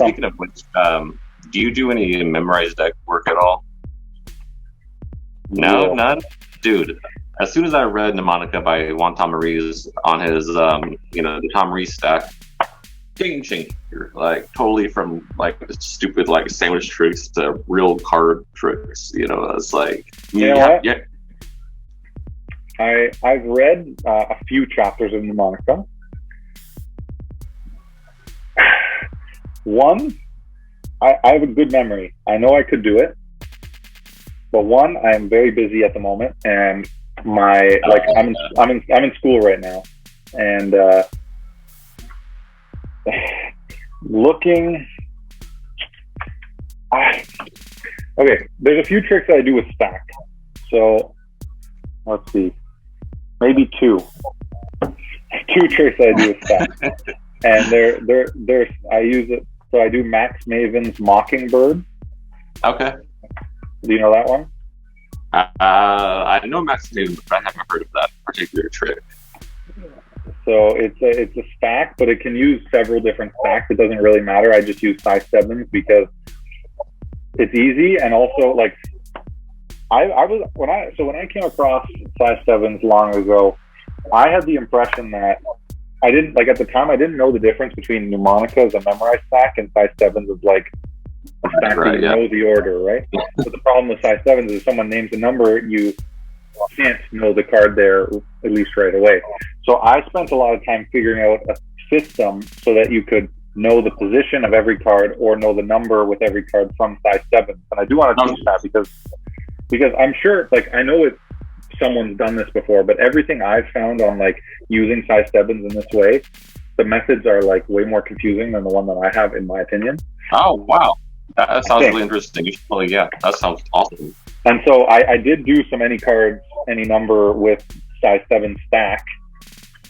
speaking of which, do you do any memorized deck work at all? No, none? Dude, as soon as I read Mnemonica by Juan Tom Maurice on his, the Tom Maurice stack, game changer. Like, totally from, like, stupid, like, sandwich tricks to real card tricks. It's like... What? Yeah. I've read a few chapters of Mnemonica. One, I have a good memory. I know I could do it. But one, I am very busy at the moment, and I'm in school right now, and okay. There's a few tricks that I do with stack. So let's see, maybe two tricks that I do with stack, and they're I use it. So I do Max Maven's Mockingbird. Okay. Do you know that one? I know Max Maven, but I haven't heard of that particular trick. So it's a stack, but it can use several different stacks. It doesn't really matter. I just use size 7s because it's easy, and also like when I came across size 7s long ago, I had the impression that I didn't at the time I didn't know the difference between Mnemonica as a memorized stack and size 7s as like a stack that you know the order, right? But the problem with size 7s is if someone names a number, you can't know the card there at least right away. So I spent a lot of time figuring out a system so that you could know the position of every card or know the number with every card from size 7. And I do want to teach that because I'm sure, like, I know someone's done this before, but everything I've found on like using size 7s in this way, the methods are like way more confusing than the one that I have, in my opinion. Oh, wow. That sounds really interesting. That sounds awesome. And so I did do some any cards, any number with size 7 stack,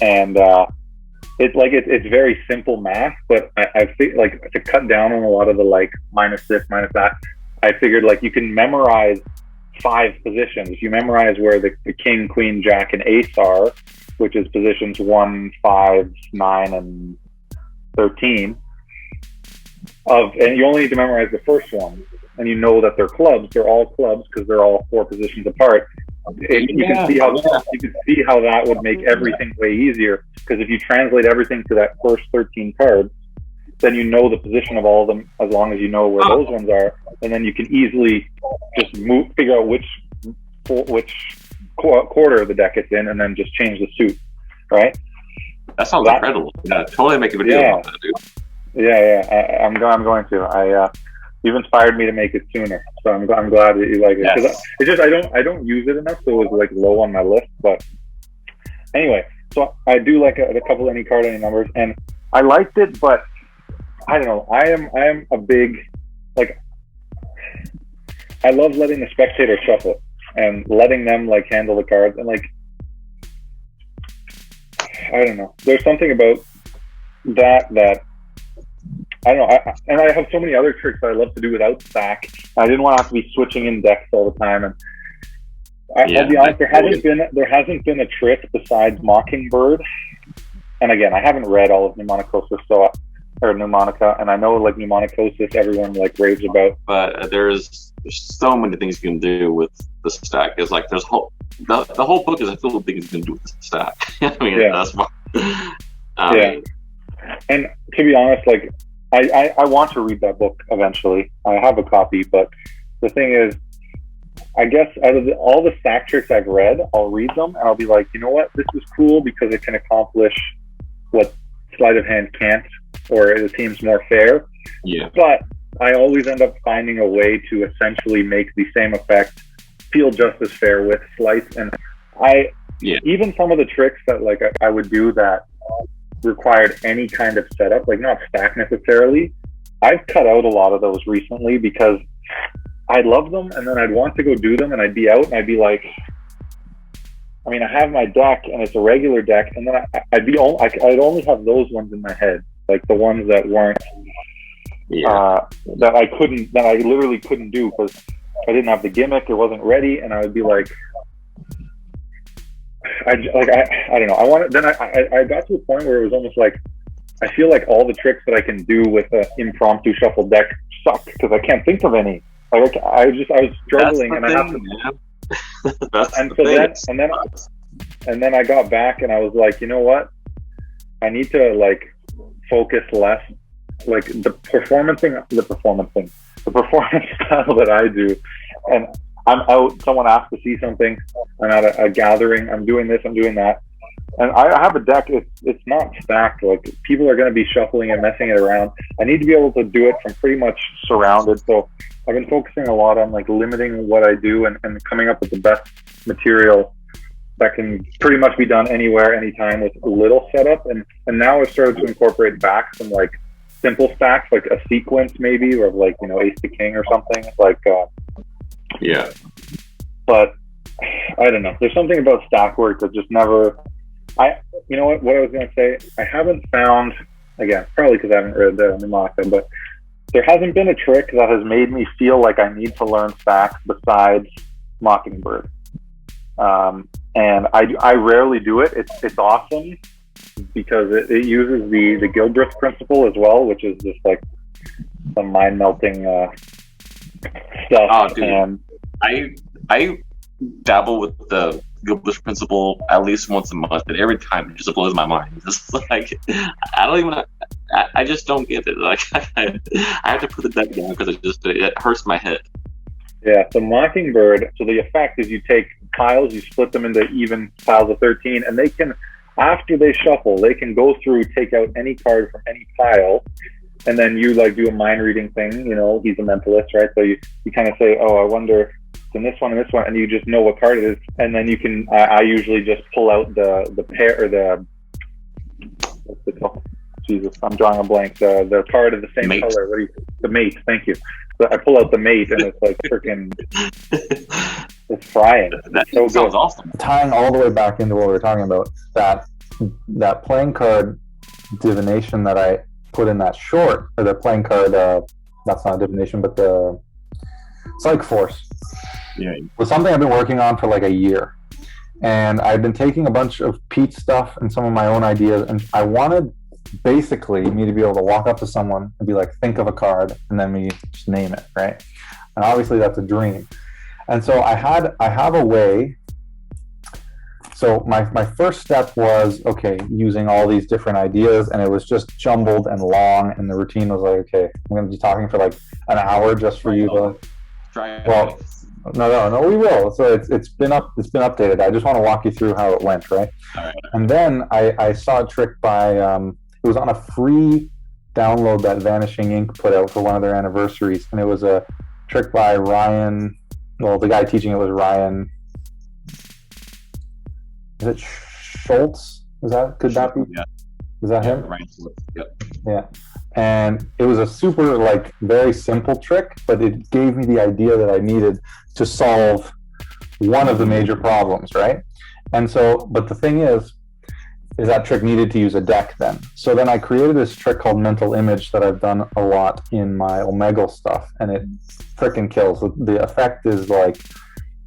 and it's very simple math. But I think like to cut down on a lot of the like minus this, minus that, I figured like you can memorize 5 positions. If you memorize where the king, queen, jack, and ace are, which is positions 1, 5, 9, and 13. And you only need to memorize the first one, and you know that they're clubs. They're all clubs because they're all 4 positions apart. You can see how that would make everything way easier. Because if you translate everything to that first 13 cards, then you know the position of all of them as long as you know where those ones are, and then you can easily just figure out which quarter of the deck it's in, and then just change the suit. Right? That sounds incredible. Yeah, totally make a video about that, dude. Yeah. I'm going to. You've inspired me to make it sooner, so I'm glad that you like it. Because it's just I don't use it enough, so it was like low on my list. But anyway, so I do like a couple any card, any numbers, and I liked it, but I don't know. I am a big like. I love letting the spectator shuffle and letting them like handle the cards, and like I don't know. There's something about that. I don't know, and I have so many other tricks that I love to do without stack. I didn't want to have to be switching in decks all the time, and I'll be honest, there hasn't been a trick besides Mockingbird. And again, I haven't read all of Mnemonica, and I know like Mnemonicosis, everyone like raves about. But there's so many things you can do with the stack. It's like the whole book is full of things you can do with the stack. I mean, that's fun. And to be honest, like I want to read that book eventually. I have a copy, but the thing is, I guess out of all the stack tricks I've read, I'll read them and I'll be like, you know what, this is cool because it can accomplish what sleight of hand can't, or it seems more fair. Yeah. But I always end up finding a way to essentially make the same effect feel just as fair with sleights. And even some of the tricks that like I would do that required any kind of setup, like not stack necessarily, I've cut out a lot of those recently because I love them, and then I'd want to go do them, and I'd be out, and I'd be like, I mean, I have my deck, and it's a regular deck, and then I'd only have those ones in my head, like the ones that weren't, that I literally couldn't do because I didn't have the gimmick, it wasn't ready, and I would be like, I don't know. I got to a point where it was almost like I feel like all the tricks that I can do with an impromptu shuffle deck suck because I can't think of any. Like I was struggling, and I have to. Man. That's And the so thing. then I got back, and I was like, you know what? I need to like focus less, like the performance style that I do. And I'm out. Someone asked to see something. I'm at a gathering. I'm doing this. I'm doing that. And I have a deck. It's not stacked. Like people are going to be shuffling and messing it around. I need to be able to do it from pretty much surrounded. So I've been focusing a lot on like limiting what I do and coming up with the best material that can pretty much be done anywhere, anytime with a little setup. And now I've started to incorporate back some like simple stacks, like a sequence maybe, or like, you know, ace to king or something like. Yeah. But I don't know. There's something about stack work that just never. You know what I was going to say? I haven't found, again, probably because I haven't read the Mnemonic, but there hasn't been a trick that has made me feel like I need to learn stacks besides Mockingbird. And I rarely do it. It's awesome because it uses the Gilbreth principle as well, which is just like some mind melting stuff. Oh, dude. And I dabble with the Gilbert principle at least once a month, and every time it just blows my mind. It's like I just don't get it. Like I have to put the deck down because it hurts my head. Yeah, so Mockingbird. So the effect is you take piles, you split them into even piles of 13, and they can, after they shuffle, they can go through, take out any card from any pile, and then you like do a mind reading thing. You know, he's a mentalist, right? So you kind of say, oh, I wonder. In this one and this one, and you just know what card it is, and then you can. I usually just pull out the pair or the what's it called? Jesus, I'm drawing a blank. The card of the same mate. color. The mate? Thank you. So I pull out the mate, and it's like freaking. It's frying. That so sounds good. awesome. Tying all the way back into what we were talking about, that playing card divination that I put in that short, or the playing card. That's not a divination, but the Psych Force. Yeah. Was something I've been working on for like a year. And I've been taking a bunch of Pete's stuff and some of my own ideas, and I wanted basically me to be able to walk up to someone and be like, think of a card, and then we just name it, right? And obviously that's a dream. And so I have a way. So my first step was, okay, using all these different ideas, and it was just jumbled and long, and the routine was like, okay, I'm going to be talking for like an hour just for you to. Well, no, we will. So it's been updated. I just want to walk you through how it went, right? All right. And then I saw a trick by it was on a free download that Vanishing Ink put out for one of their anniversaries, and it was a trick by Ryan. Well, the guy teaching it was Ryan. Is it Schultz? Could that be? Yeah. Is that him? Ryan Schultz. Yep. Yeah. And it was a super, like, very simple trick, but it gave me the idea that I needed to solve one of the major problems, right? And so, but the thing is that trick needed to use a deck then. So then I created this trick called Mental Image that I've done a lot in my Omegle stuff, and it freaking kills. The effect is like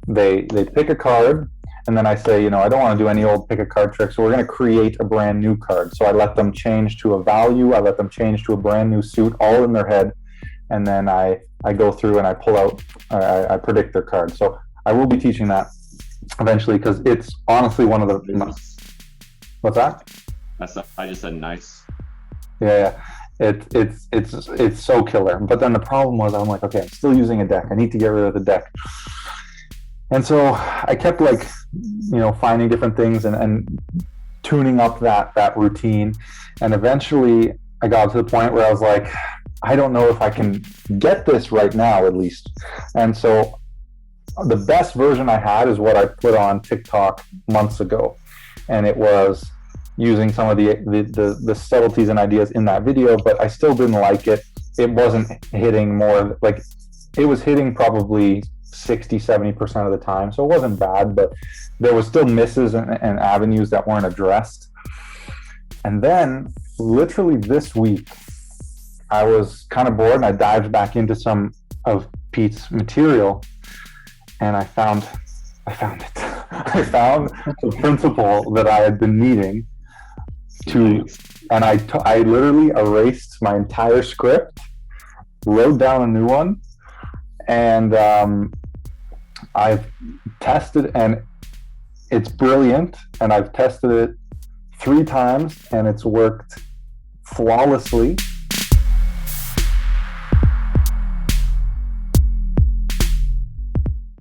they pick a card, and then I say, you know, I don't want to do any old pick a card trick, so we're going to create a brand new card. So I let them change to a value, I let them change to a brand new suit, all in their head, and then I go through and I pull out, I predict their card. So I will be teaching that eventually, because it's honestly one of the... What's that? I just said nice. Yeah. It's so killer. But then the problem was, I'm like, okay, I'm still using a deck. I need to get rid of the deck. And so I kept like, you know, finding different things and tuning up that routine. And eventually I got to the point where I was like, I don't know if I can get this right now, at least. And so the best version I had is what I put on TikTok months ago. And it was using some of the subtleties and ideas in that video, but I still didn't like it. It wasn't hitting more, like, it was hitting probably 60-70% of the time, so it wasn't bad, but there was still misses and avenues that weren't addressed. And then literally this week I was kind of bored, and I dived back into some of Pete's material, and I found it. I found the principle that I had been needing to and I literally erased my entire script, wrote down a new one, and I've tested, and it's brilliant, and I've tested it 3 times, and it's worked flawlessly.